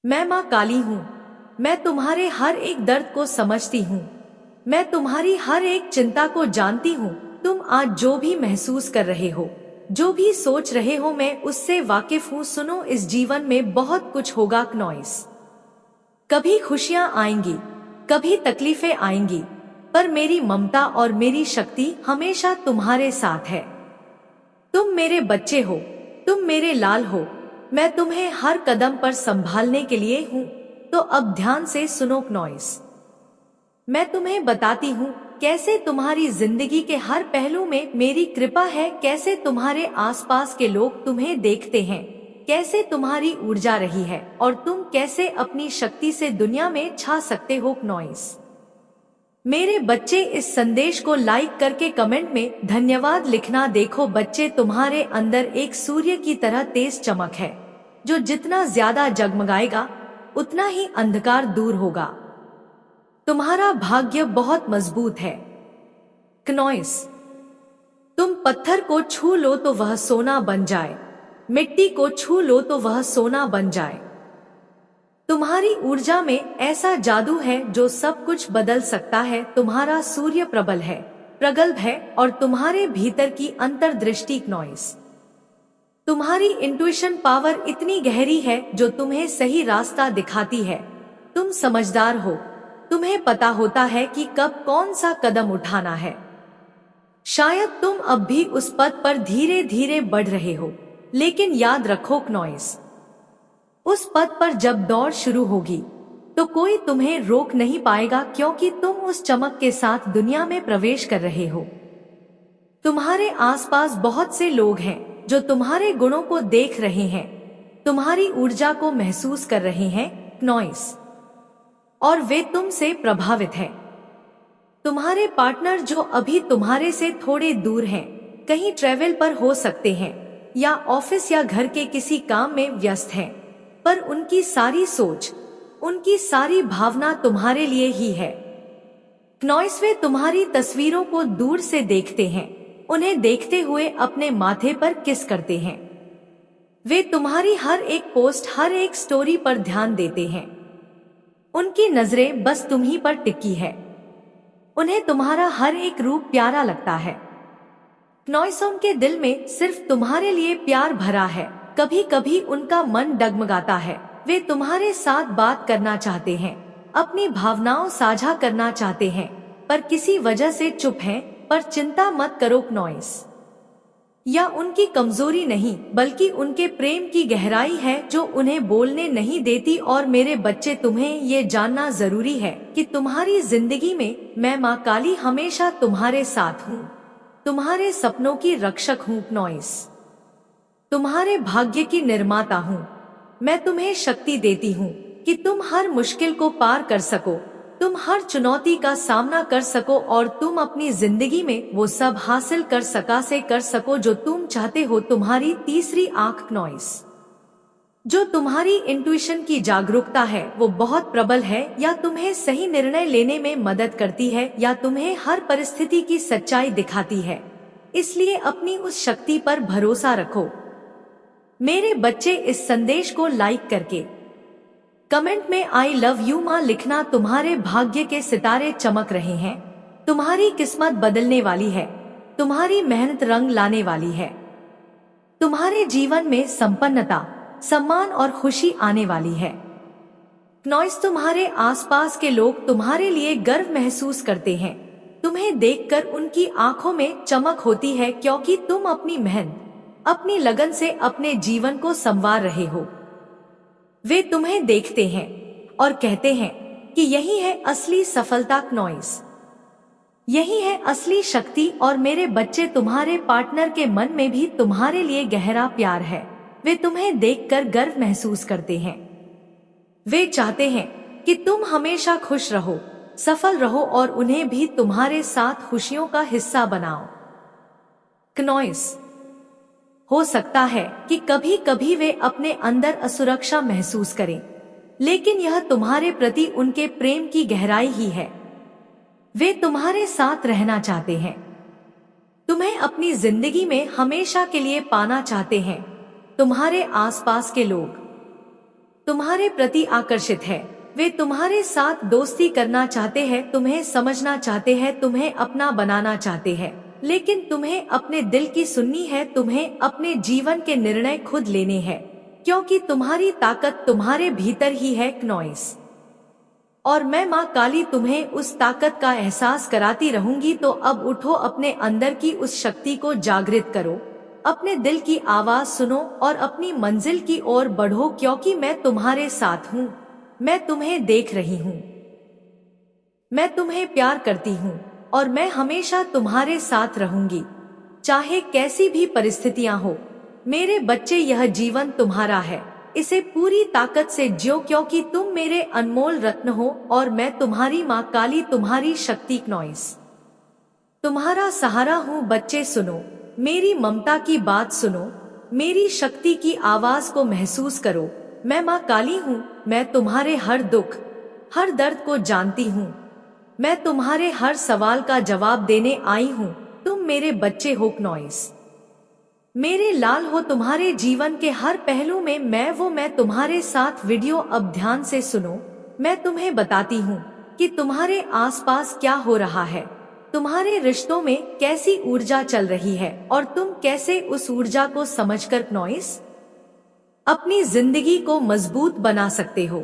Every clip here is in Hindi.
मैं माँ काली हूँ। मैं तुम्हारे हर एक दर्द को समझती हूँ। मैं तुम्हारी हर एक चिंता को जानती हूँ। तुम आज जो भी महसूस कर रहे हो, जो भी सोच रहे हो, मैं उससे वाकिफ हूँ। सुनो, इस जीवन में बहुत कुछ होगा नॉइस। कभी खुशियाँ आएंगी, कभी तकलीफें आएंगी, पर मेरी ममता और मेरी शक्ति हमेशा तुम्हारे साथ है। तुम मेरे बच्चे हो, तुम मेरे लाल हो। मैं तुम्हें हर कदम पर संभालने के लिए हूँ। तो अब ध्यान से सुनो नॉइस। मैं तुम्हें बताती हूँ कैसे तुम्हारी जिंदगी के हर पहलू में मेरी कृपा है, कैसे तुम्हारे आसपास के लोग तुम्हें देखते हैं, कैसे तुम्हारी ऊर्जा रही है और तुम कैसे अपनी शक्ति से दुनिया में छा सकते हो नॉइस। मेरे बच्चे, इस संदेश को लाइक करके कमेंट में धन्यवाद लिखना। देखो बच्चे, तुम्हारे अंदर एक सूर्य की तरह तेज चमक है, जो जितना ज्यादा जगमगाएगा उतना ही अंधकार दूर होगा। तुम्हारा भाग्य बहुत मजबूत है क्नॉइस। तुम पत्थर को छू लो तो वह सोना बन जाए, मिट्टी को छू लो तो वह सोना बन जाए। तुम्हारी ऊर्जा में ऐसा जादू है जो सब कुछ बदल सकता है। तुम्हारा सूर्य प्रबल है, प्रगल्भ है और तुम्हारे भीतर की अंतर्दृष्टि नॉइस। तुम्हारी इंट्यूशन पावर इतनी गहरी है जो तुम्हें सही रास्ता दिखाती है। तुम समझदार हो, तुम्हें पता होता है कि कब कौन सा कदम उठाना है। शायद तुम अब भी उस पथ पर धीरे धीरे बढ़ रहे हो, लेकिन याद रखो नॉइस, उस पथ पर जब दौड़ शुरू होगी तो कोई तुम्हें रोक नहीं पाएगा, क्योंकि तुम उस चमक के साथ दुनिया में प्रवेश कर रहे हो। तुम्हारे आसपास बहुत से लोग हैं जो तुम्हारे गुणों को देख रहे हैं, तुम्हारी ऊर्जा को महसूस कर रहे हैं नॉइस, और वे तुमसे प्रभावित हैं। तुम्हारे पार्टनर जो अभी तुम्हारे से थोड़े दूर हैं, कहीं ट्रैवल पर हो सकते हैं या ऑफिस या घर के किसी काम में व्यस्त हैं, पर उनकी सारी सोच, उनकी सारी भावना तुम्हारे लिए ही है नॉइस। वे तुम्हारी तस्वीरों को दूर से देखते हैं, उन्हें देखते हुए अपने माथे पर किस करते हैं। वे तुम्हारी हर एक पोस्ट, हर एक स्टोरी पर ध्यान देते हैं। उनकी नजरें बस तुम ही पर टिकी है। उन्हें तुम्हारा हर एक रूप प्यारा लगता है नॉइस। उनके दिल में सिर्फ तुम्हारे लिए प्यार भरा है। कभी कभी उनका मन डगमगाता है, वे तुम्हारे साथ बात करना चाहते हैं, अपनी भावनाओं साझा करना चाहते हैं, पर किसी वजह से चुप हैं। पर चिंता मत करो नॉइस, या उनकी कमजोरी नहीं बल्कि उनके प्रेम की गहराई है जो उन्हें बोलने नहीं देती। और मेरे बच्चे, तुम्हें ये जानना जरूरी है कि तुम्हारी जिंदगी में मैं माँ काली हमेशा तुम्हारे साथ हूँ, तुम्हारे सपनों की रक्षक हूँ नॉइस, तुम्हारे भाग्य की निर्माता हूँ। मैं तुम्हें शक्ति देती हूँ कि तुम हर मुश्किल को पार कर सको, तुम हर चुनौती का सामना कर सको और तुम अपनी जिंदगी में वो सब हासिल कर सको जो तुम चाहते हो। तुम्हारी तीसरी आंख नॉइस, जो तुम्हारी इंट्यूशन की जागरूकता है, वो बहुत प्रबल है, या तुम्हें सही निर्णय लेने में मदद करती है या तुम्हें हर परिस्थिति की सच्चाई दिखाती है। इसलिए अपनी उस शक्ति पर भरोसा रखो। मेरे बच्चे, इस संदेश को लाइक करके कमेंट में आई लव यू माँ लिखना। तुम्हारे भाग्य के सितारे चमक रहे हैं, तुम्हारी किस्मत बदलने वाली है, तुम्हारी मेहनत रंग लाने वाली है, तुम्हारे जीवन में संपन्नता, सम्मान और खुशी आने वाली है नॉइस। तुम्हारे आसपास के लोग तुम्हारे लिए गर्व महसूस करते हैं, तुम्हें देखकर उनकी आंखों में चमक होती है, क्योंकि तुम अपनी मेहनत, अपनी लगन से अपने जीवन को संवार रहे हो। वे तुम्हें देखते हैं और कहते हैं कि यही है असली सफलता नॉइस, यही है असली शक्ति। और मेरे बच्चे, तुम्हारे पार्टनर के मन में भी तुम्हारे लिए गहरा प्यार है। वे तुम्हें देखकर गर्व महसूस करते हैं। वे चाहते हैं कि तुम हमेशा खुश रहो, सफल रहो और उन्हें भी तुम्हारे साथ खुशियों का हिस्सा बनाओ नॉइस। हो सकता है कि कभी कभी वे अपने अंदर असुरक्षा महसूस करें, लेकिन यह तुम्हारे प्रति उनके प्रेम की गहराई ही है। वे तुम्हारे साथ रहना चाहते हैं, तुम्हें अपनी जिंदगी में हमेशा के लिए पाना चाहते हैं। तुम्हारे आसपास के लोग तुम्हारे प्रति आकर्षित है। वे तुम्हारे साथ दोस्ती करना चाहते हैं, तुम्हें समझना चाहते हैं, तुम्हें अपना बनाना चाहते हैं, लेकिन तुम्हें अपने दिल की सुननी है, तुम्हें अपने जीवन के निर्णय खुद लेने हैं, क्योंकि तुम्हारी ताकत तुम्हारे भीतर ही है क्नॉइस। और मैं माँ काली तुम्हें उस ताकत का एहसास कराती रहूंगी। तो अब उठो, अपने अंदर की उस शक्ति को जागृत करो, अपने दिल की आवाज सुनो और अपनी मंजिल की ओर बढ़ो, क्योंकि मैं तुम्हारे साथ हूँ। मैं तुम्हें देख रही हूँ, मैं तुम्हें प्यार करती हूँ और मैं हमेशा तुम्हारे साथ रहूंगी, चाहे कैसी भी परिस्थितियां हो। मेरे बच्चे, यह जीवन तुम्हारा है, इसे पूरी ताकत से जियो, क्योंकि तुम मेरे अनमोल रत्न हो और मैं तुम्हारी माँ काली, तुम्हारी शक्ति क्नॉइस, तुम्हारा सहारा हूँ। बच्चे सुनो, मेरी ममता की बात सुनो, मेरी शक्ति की आवाज को महसूस करो। मैं माँ काली हूँ, मैं तुम्हारे हर दुख, हर दर्द को जानती हूँ, मैं तुम्हारे हर सवाल का जवाब देने आई हूँ। तुम मेरे बच्चे हो क्नॉइस, मेरे लाल हो, तुम्हारे जीवन के हर पहलू में मैं तुम्हारे साथ। वीडियो अब ध्यान से सुनो, मैं तुम्हें बताती हूँ कि तुम्हारे आसपास क्या हो रहा है, तुम्हारे रिश्तों में कैसी ऊर्जा चल रही है और तुम कैसे उस ऊर्जा को समझकर क्नॉइस अपनी जिंदगी को मजबूत बना सकते हो।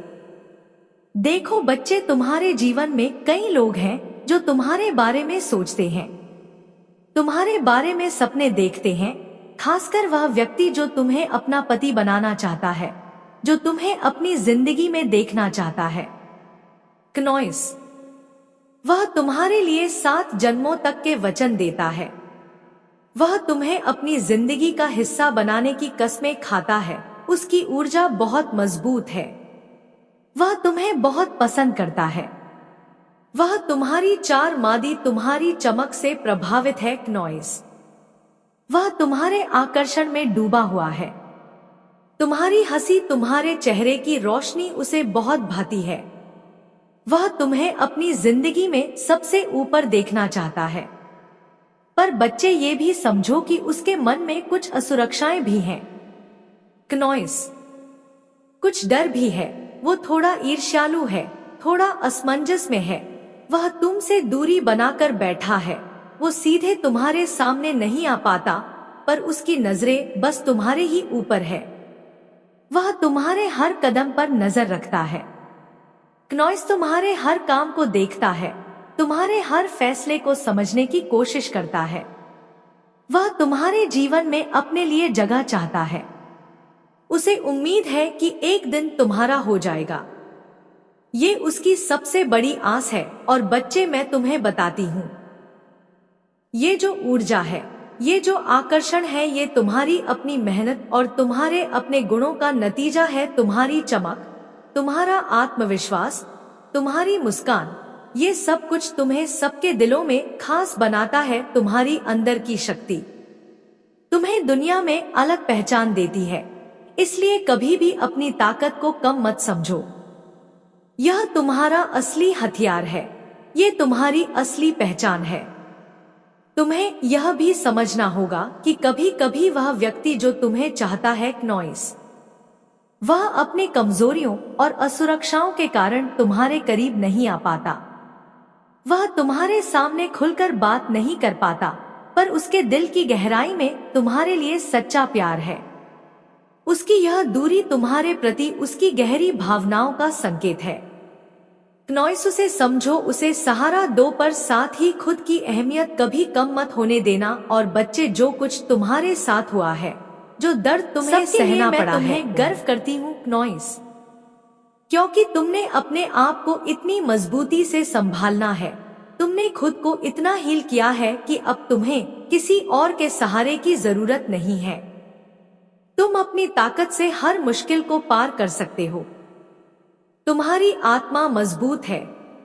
देखो बच्चे, तुम्हारे जीवन में कई लोग हैं जो तुम्हारे बारे में सोचते हैं, तुम्हारे बारे में सपने देखते हैं, खासकर वह व्यक्ति जो तुम्हें अपना पति बनाना चाहता है, जो तुम्हें अपनी जिंदगी में देखना चाहता है क्नॉइस। वह तुम्हारे लिए 7 जन्मों तक के वचन देता है, वह तुम्हें अपनी जिंदगी का हिस्सा बनाने की कस्में खाता है, उसकी ऊर्जा बहुत मजबूत है, वह तुम्हें बहुत पसंद करता है, वह तुम्हारी चार मादी, तुम्हारी चमक से प्रभावित है क्नॉइस। वह तुम्हारे आकर्षण में डूबा हुआ है, तुम्हारी हंसी, तुम्हारे चेहरे की रोशनी उसे बहुत भाती है, वह तुम्हें अपनी जिंदगी में सबसे ऊपर देखना चाहता है। पर बच्चे, ये भी समझो कि उसके मन में कुछ असुरक्षाएं भी हैं क्नॉइस, कुछ डर भी है, वो थोड़ा ईर्ष्यालु है, थोड़ा असमंजस में है, वह तुमसे दूरी बनाकर बैठा है, वो सीधे तुम्हारे सामने नहीं आ पाता, पर उसकी नजरें बस तुम्हारे ही ऊपर है, वह तुम्हारे हर कदम पर नजर रखता है क्नॉइस, तुम्हारे हर काम को देखता है, तुम्हारे हर फैसले को समझने की कोशिश करता है, वह तुम्हारे जीवन में अपने लिए जगह चाहता है, उसे उम्मीद है कि एक दिन तुम्हारा हो जाएगा, ये उसकी सबसे बड़ी आस है। और बच्चे, मैं तुम्हें बताती हूँ, ये जो ऊर्जा है, ये जो आकर्षण है, ये तुम्हारी अपनी मेहनत और तुम्हारे अपने गुणों का नतीजा है। तुम्हारी चमक, तुम्हारा आत्मविश्वास, तुम्हारी मुस्कान, ये सब कुछ तुम्हें सबके दिलों में खास बनाता है। तुम्हारी अंदर की शक्ति तुम्हें दुनिया में अलग पहचान देती है, इसलिए कभी भी अपनी ताकत को कम मत समझो। यह तुम्हारा असली हथियार है, ये तुम्हारी असली पहचान है। तुम्हें यह भी समझना होगा कि कभी कभी वह व्यक्ति जो तुम्हें चाहता है क्नॉइस, वह अपने कमजोरियों और असुरक्षाओं के कारण तुम्हारे करीब नहीं आ पाता, वह तुम्हारे सामने खुलकर बात नहीं कर पाता, पर उसके दिल की गहराई में तुम्हारे लिए सच्चा प्यार है। उसकी यह दूरी तुम्हारे प्रति उसकी गहरी भावनाओं का संकेत है क्नॉइस। उसे समझो, उसे सहारा दो, पर साथ ही खुद की अहमियत कभी कम मत होने देना। और बच्चे, जो कुछ तुम्हारे साथ हुआ है, जो दर्द तुम्हें सहना पड़ा है, गर्व करती हूँ क्नॉइस, क्योंकि तुमने अपने आप को इतनी मजबूती से संभालना है, तुमने खुद को इतना हील किया है कि अब तुम्हें किसी और के सहारे की जरूरत नहीं है। तुम अपनी ताकत से हर मुश्किल को पार कर सकते हो। तुम्हारी आत्मा मजबूत है,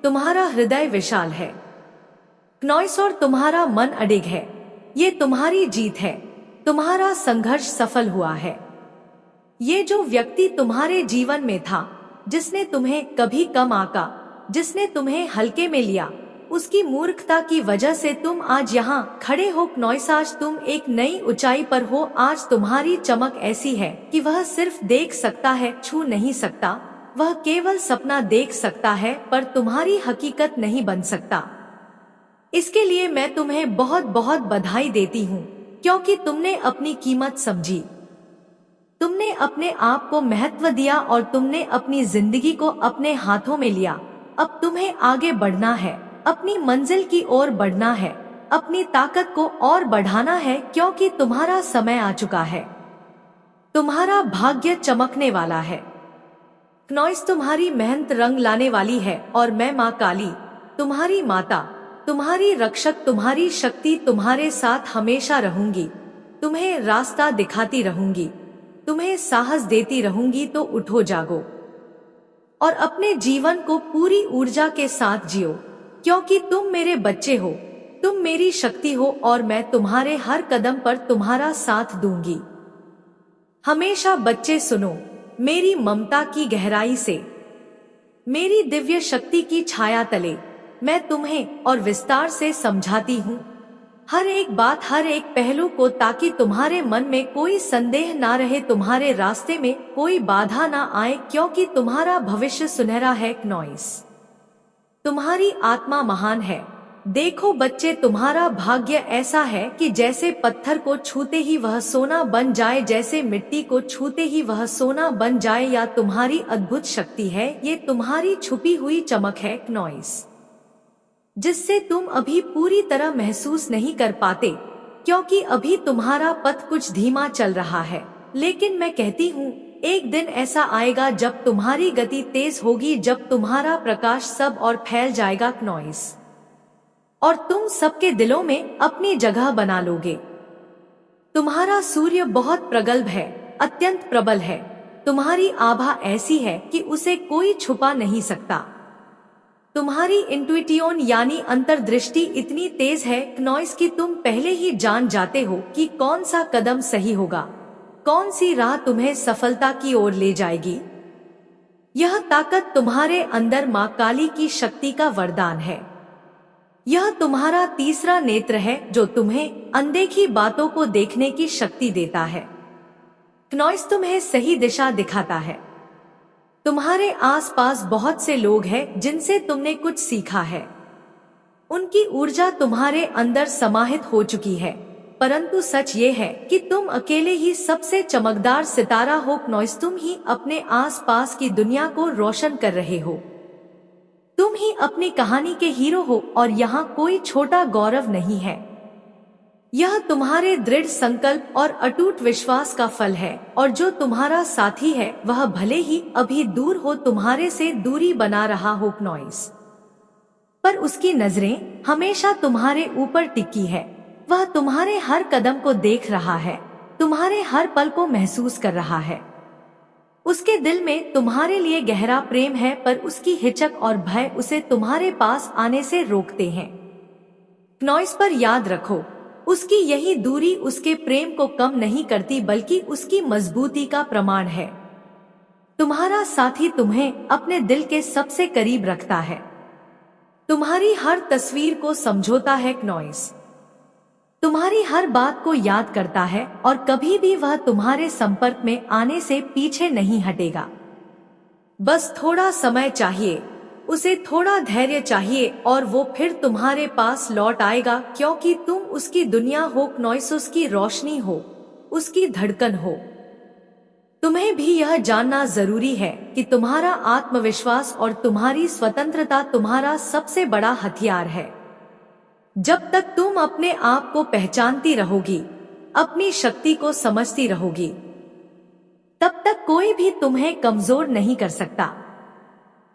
तुम्हारा हृदय विशाल है क्नॉइस, और तुम्हारा मन अडिग है। ये तुम्हारी जीत है, तुम्हारा संघर्ष सफल हुआ है। ये जो व्यक्ति तुम्हारे जीवन में था, जिसने तुम्हें कभी कम आंका, जिसने तुम्हें हल्के में लिया, उसकी मूर्खता की वजह से तुम आज यहाँ खड़े हो क्नॉइस। आज तुम एक नई ऊंचाई पर हो। आज तुम्हारी चमक ऐसी है कि वह सिर्फ देख सकता है, छू नहीं सकता। वह केवल सपना देख सकता है पर तुम्हारी हकीकत नहीं बन सकता। इसके लिए मैं तुम्हें बहुत बहुत बधाई देती हूँ, क्योंकि तुमने अपनी कीमत समझी, तुमने अपने आप को महत्व दिया और तुमने अपनी जिंदगी को अपने हाथों में लिया। अब तुम्हें आगे बढ़ना है, अपनी मंजिल की ओर बढ़ना है, अपनी ताकत को और बढ़ाना है, क्योंकि तुम्हारा समय आ चुका है। तुम्हारा भाग्य चमकने वाला है। क्नॉइस, तुम्हारी मेहनत रंग लाने वाली है और मैं माँ काली, तुम्हारी माता, तुम्हारी रक्षक, तुम्हारी शक्ति तुम्हारे साथ हमेशा रहूंगी। तुम्हें रास्ता दिखाती रहूंगी, तुम्हें साहस देती रहूंगी। तो उठो, जागो और अपने जीवन को पूरी ऊर्जा के साथ जियो, क्योंकि तुम मेरे बच्चे हो, तुम मेरी शक्ति हो और मैं तुम्हारे हर कदम पर तुम्हारा साथ दूंगी। हमेशा बच्चे सुनो, मेरी ममता की गहराई से, मेरी दिव्य शक्ति की छाया तले मैं तुम्हें और विस्तार से समझाती हूँ हर एक बात, हर एक पहलू को, ताकि तुम्हारे मन में कोई संदेह ना रहे, तुम्हारे रास्ते में कोई बाधा ना आए, क्योंकि तुम्हारा भविष्य सुनहरा है। क्नॉइस, तुम्हारी आत्मा महान है। देखो बच्चे, तुम्हारा भाग्य ऐसा है कि जैसे पत्थर को छूते ही वह सोना बन जाए, जैसे मिट्टी को छूते ही वह सोना बन जाए, या तुम्हारी अद्भुत शक्ति है, ये तुम्हारी छुपी हुई चमक है क्नॉइस, जिससे तुम अभी पूरी तरह महसूस नहीं कर पाते, क्योंकि अभी तुम्हारा पथ कुछ धीमा चल रहा है। लेकिन मैं कहती हूँ, एक दिन ऐसा आएगा जब तुम्हारी गति तेज होगी, जब तुम्हारा प्रकाश सब और फैल जाएगा क्नॉइस, और तुम सबके दिलों में अपनी जगह बना लोगे। तुम्हारा सूर्य बहुत प्रगल्भ है, अत्यंत प्रबल है। तुम्हारी आभा ऐसी है कि उसे कोई छुपा नहीं सकता। तुम्हारी इंट्यूइटियोन यानी अंतर्दृष्टि इतनी तेज है क्नॉइस कि तुम पहले ही जान जाते हो कि कौन सा कदम सही होगा, कौन सी राह तुम्हें सफलता की ओर ले जाएगी। यह ताकत तुम्हारे अंदर माँ काली की शक्ति का वरदान है। यह तुम्हारा तीसरा नेत्र है जो तुम्हें अनदेखी बातों को देखने की शक्ति देता है। क्नॉइस तुम्हें सही दिशा दिखाता है। तुम्हारे आसपास बहुत से लोग हैं जिनसे तुमने कुछ सीखा है। उनकी ऊर्जा तुम्हारे अंदर समाहित हो चुकी है, परंतु सच ये है कि तुम अकेले ही सबसे चमकदार सितारा हो क्नॉइस। तुम ही अपने आसपास की दुनिया को रोशन कर रहे हो। तुम ही अपनी कहानी के हीरो हो और यहाँ कोई छोटा गौरव नहीं है। यह तुम्हारे दृढ़ संकल्प और अटूट विश्वास का फल है, और जो तुम्हारा साथी है वह भले ही अभी दूर हो, तुम्हारे से दूरी बना रहा हो क्नॉइस, पर उसकी नजरें हमेशा तुम्हारे ऊपर टिकी है। वह तुम्हारे हर कदम को देख रहा है, तुम्हारे हर पल को महसूस कर रहा है। उसके दिल में तुम्हारे लिए गहरा प्रेम है, पर उसकी हिचक और भय उसे तुम्हारे पास आने से रोकते हैं। क्नॉइस, पर याद रखो, उसकी यही दूरी उसके प्रेम को कम नहीं करती, बल्कि उसकी मजबूती का प्रमाण है। तुम्हारा साथी तुम्हें अपने दिल के सबसे करीब रखता है, तुम्हारी हर तस्वीर को समझोता है क्नॉइस, तुम्हारी हर बात को याद करता है, और कभी भी वह तुम्हारे संपर्क में आने से पीछे नहीं हटेगा। बस थोड़ा समय चाहिए, उसे थोड़ा धैर्य चाहिए, और वो फिर तुम्हारे पास लौट आएगा, क्योंकि तुम उसकी दुनिया हो क्नॉइस, उसकी रोशनी हो, उसकी धड़कन हो। तुम्हें भी यह जानना जरूरी है कि तुम्हारा आत्मविश्वास और तुम्हारी स्वतंत्रता तुम्हारा सबसे बड़ा हथियार है। जब तक तुम अपने आप को पहचानती रहोगी, अपनी शक्ति को समझती रहोगी, तब तक कोई भी तुम्हें कमजोर नहीं कर सकता,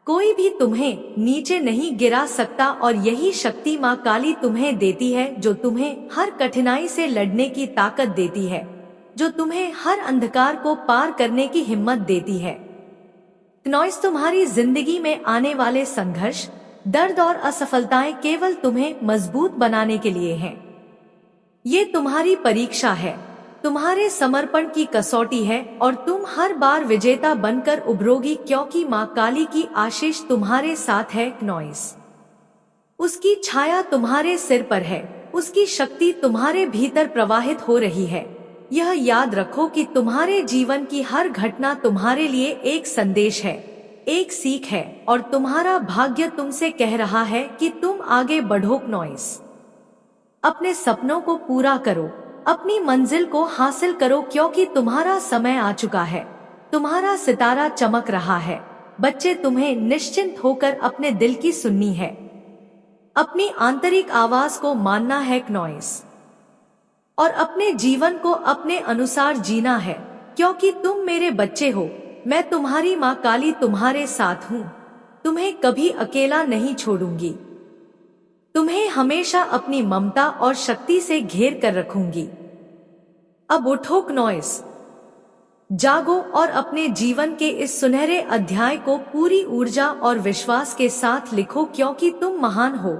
कोई भी तुम्हें नीचे नहीं गिरा सकता। और यही शक्ति माँ काली तुम्हें देती है, जो तुम्हें हर कठिनाई से लड़ने की ताकत देती है, जो तुम्हें हर अंधकार को पार करने की हिम्मत देती है। क्नॉइस, तुम्हारी जिंदगी में आने वाले संघर्ष, दर्द और असफलताएं केवल तुम्हें मजबूत बनाने के लिए हैं। ये तुम्हारी परीक्षा है, तुम्हारे समर्पण की कसौटी है, और तुम हर बार विजेता बनकर उभरोगी, क्योंकि माँ काली की आशीष तुम्हारे साथ है क्नॉइस। उसकी छाया तुम्हारे सिर पर है, उसकी शक्ति तुम्हारे भीतर प्रवाहित हो रही है। यह याद रखो कि तुम्हारे जीवन की हर घटना तुम्हारे लिए एक संदेश है, एक सीख है, और तुम्हारा भाग्य तुमसे कह रहा है कि तुम आगे बढ़ो नॉइस। अपने सपनों को पूरा करो, अपनी मंजिल को हासिल करो, क्योंकि तुम्हारा समय आ चुका है। तुम्हारा सितारा चमक रहा है। बच्चे, तुम्हें निश्चिंत होकर अपने दिल की सुननी है, अपनी आंतरिक आवाज को मानना है नॉइस, और अपने जीवन को अपने अनुसार जीना है, क्योंकि तुम मेरे बच्चे हो। मैं तुम्हारी माँ काली तुम्हारे साथ हूँ। तुम्हें कभी अकेला नहीं छोड़ूंगी। तुम्हें हमेशा अपनी ममता और शक्ति से घेर कर रखूंगी। अब उठो नॉइस, जागो और अपने जीवन के इस सुनहरे अध्याय को पूरी ऊर्जा और विश्वास के साथ लिखो, क्योंकि तुम महान हो,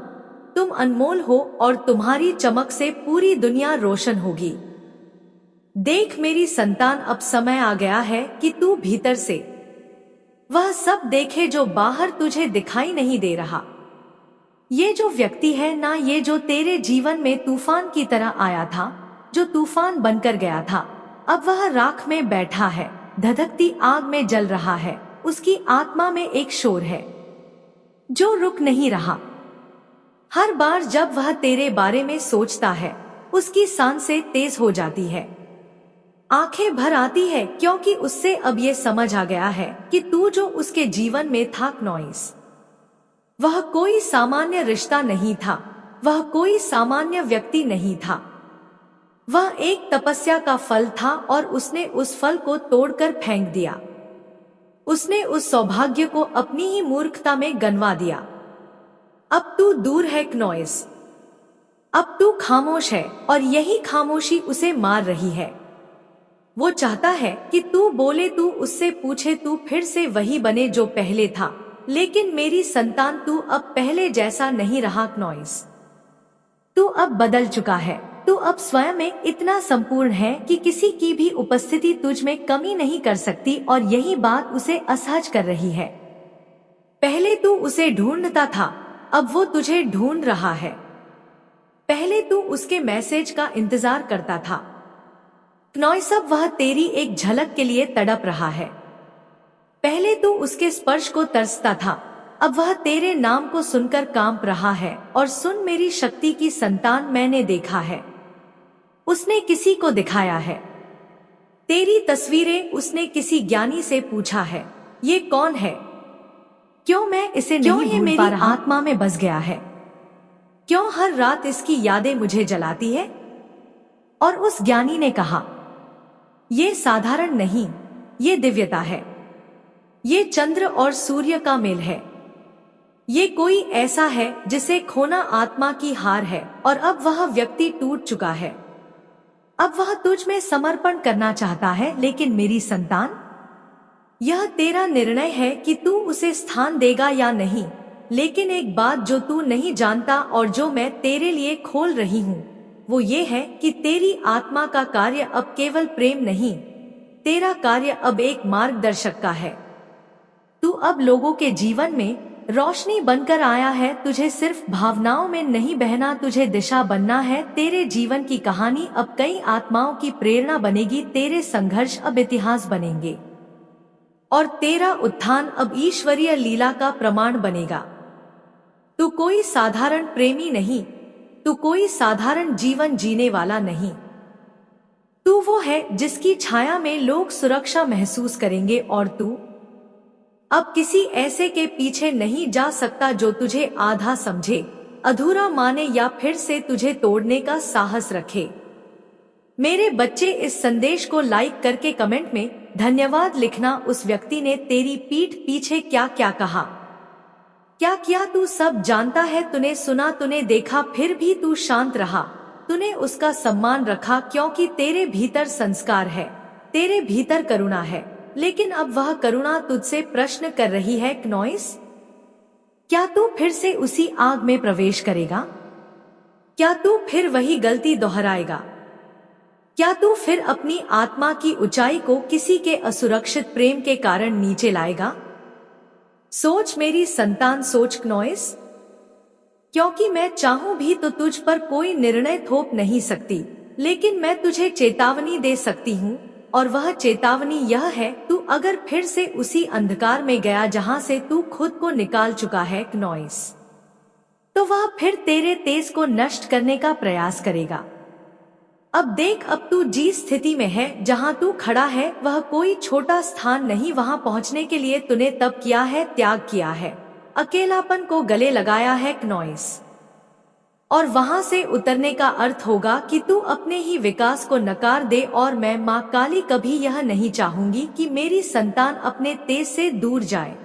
तुम अनमोल हो, और तुम्हारी चमक से पूरी दुनिया रोशन होगी। देख मेरी संतान, अब समय आ गया है कि तू भीतर से वह सब देखे जो बाहर तुझे दिखाई नहीं दे रहा। ये जो व्यक्ति है ना, ये जो तेरे जीवन में तूफान की तरह आया था, जो तूफान बनकर गया था, अब वह राख में बैठा है, धधकती आग में जल रहा है। उसकी आत्मा में एक शोर है जो रुक नहीं रहा। हर बार जब वह तेरे बारे में सोचता है, उसकी सांसें तेज हो जाती है, आंखें भर आती है, क्योंकि उससे अब ये समझ आ गया है कि तू जो उसके जीवन में था नॉइस, वह कोई सामान्य रिश्ता नहीं था, वह कोई सामान्य व्यक्ति नहीं था। वह एक तपस्या का फल था, और उसने उस फल को तोड़कर फेंक दिया। उसने उस सौभाग्य को अपनी ही मूर्खता में गंवा दिया। अब तू दूर है नॉइस, अब तू खामोश है, और यही खामोशी उसे मार रही है। वो चाहता है कि तू बोले, तू उससे पूछे, तू फिर से वही बने जो पहले था। लेकिन मेरी संतान, तू अब पहले जैसा नहीं रहा नॉइस। तू अब बदल चुका है। तू अब स्वयं में इतना संपूर्ण है कि किसी की भी उपस्थिति तुझ में कमी नहीं कर सकती, और यही बात उसे असहज कर रही है। पहले तू उसे ढूंढता था, अब वो तुझे ढूंढ रहा है। पहले तू उसके मैसेज का इंतजार करता था नॉइस, अब वह तेरी एक झलक के लिए तड़प रहा है। पहले तू उसके स्पर्श को तरसता था, अब वह तेरे नाम को सुनकर कांप रहा है। और सुन मेरी शक्ति की संतान, मैंने देखा है, उसने किसी को दिखाया है। तेरी तस्वीरें उसने किसी ज्ञानी से पूछा है, ये कौन है? क्यों मैं इसे नहीं भूल पा रहा? आत्मा में बस गया है। क्यों हर रात इसकी यादें मुझे जलाती है? और उस ज्ञानी ने कहा, ये साधारण नहीं, ये दिव्यता है, ये चंद्र और सूर्य का मेल है। ये कोई ऐसा है जिसे खोना आत्मा की हार है, और अब वह व्यक्ति टूट चुका है। अब वह तुझ में समर्पण करना चाहता है। लेकिन मेरी संतान, यह तेरा निर्णय है कि तू उसे स्थान देगा या नहीं। लेकिन एक बात जो तू नहीं जानता और जो मैं तेरे लिए खोल रही हूँ, वो ये है कि तेरी आत्मा का कार्य अब केवल प्रेम नहीं, तेरा कार्य अब एक मार्गदर्शक का है। तू अब लोगों के जीवन में रोशनी बनकर आया है। तुझे सिर्फ भावनाओं में नहीं बहना, तुझे दिशा बनना है। तेरे जीवन की कहानी अब कई आत्माओं की प्रेरणा बनेगी। तेरे संघर्ष अब इतिहास बनेंगे, और तेरा उत्थान अब ईश्वरीय लीला का प्रमाण बनेगा। तू कोई साधारण प्रेमी नहीं, तू कोई साधारण जीवन जीने वाला नहीं। तू वो है जिसकी छाया में लोग सुरक्षा महसूस करेंगे, और तू अब किसी ऐसे के पीछे नहीं जा सकता जो तुझे आधा समझे, अधूरा माने, या फिर से तुझे तोड़ने का साहस रखे। मेरे बच्चे, इस संदेश को लाइक करके कमेंट में धन्यवाद लिखना। उस व्यक्ति ने तेरी पीठ पीछे क्या क्या कहा, क्या किया, तू सब जानता है। तूने सुना, तूने देखा, फिर भी तू शांत रहा। तूने उसका सम्मान रखा, क्योंकि तेरे भीतर संस्कार है, तेरे भीतर करुणा है। लेकिन अब वह करुणा तुझसे प्रश्न कर रही है नॉइस, क्या तू फिर से उसी आग में प्रवेश करेगा? क्या तू फिर वही गलती दोहराएगा? क्या तू फिर अपनी आत्मा की ऊंचाई को किसी के असुरक्षित प्रेम के कारण नीचे लाएगा? सोच मेरी संतान, सोच नॉइस। क्योंकि मैं चाहूं भी तो तुझ पर कोई निर्णय थोप नहीं सकती, लेकिन मैं तुझे चेतावनी दे सकती हूँ, और वह चेतावनी यह है, तू अगर फिर से उसी अंधकार में गया जहाँ से तू खुद को निकाल चुका है नॉइस, तो वह फिर तेरे तेज को नष्ट करने का प्रयास करेगा। अब देख, अब तू जिस स्थिति में है, जहाँ तू खड़ा है, वह कोई छोटा स्थान नहीं। वहाँ पहुँचने के लिए तूने तप किया है, त्याग किया है, अकेलापन को गले लगाया है नॉइस, और वहाँ से उतरने का अर्थ होगा कि तू अपने ही विकास को नकार दे। और मैं माँ काली कभी यह नहीं चाहूंगी कि मेरी संतान अपने तेज से दूर जाए,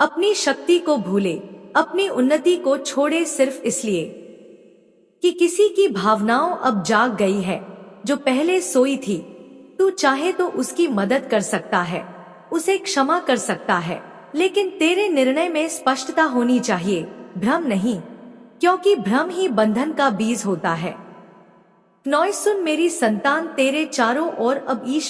अपनी शक्ति को भूले, अपनी उन्नति को छोड़े, सिर्फ इसलिए कि किसी की भावनाओं अब जाग गई है जो पहले सोई थी। तू चाहे तो उसकी मदद कर सकता है, उसे क्षमा कर सकता है, लेकिन तेरे निर्णय में स्पष्टता होनी चाहिए, भ्रम नहीं, क्योंकि भ्रम ही बंधन का बीज होता है। नॉइस, सुन मेरी संतान, तेरे चारों ओर अब ईश्वर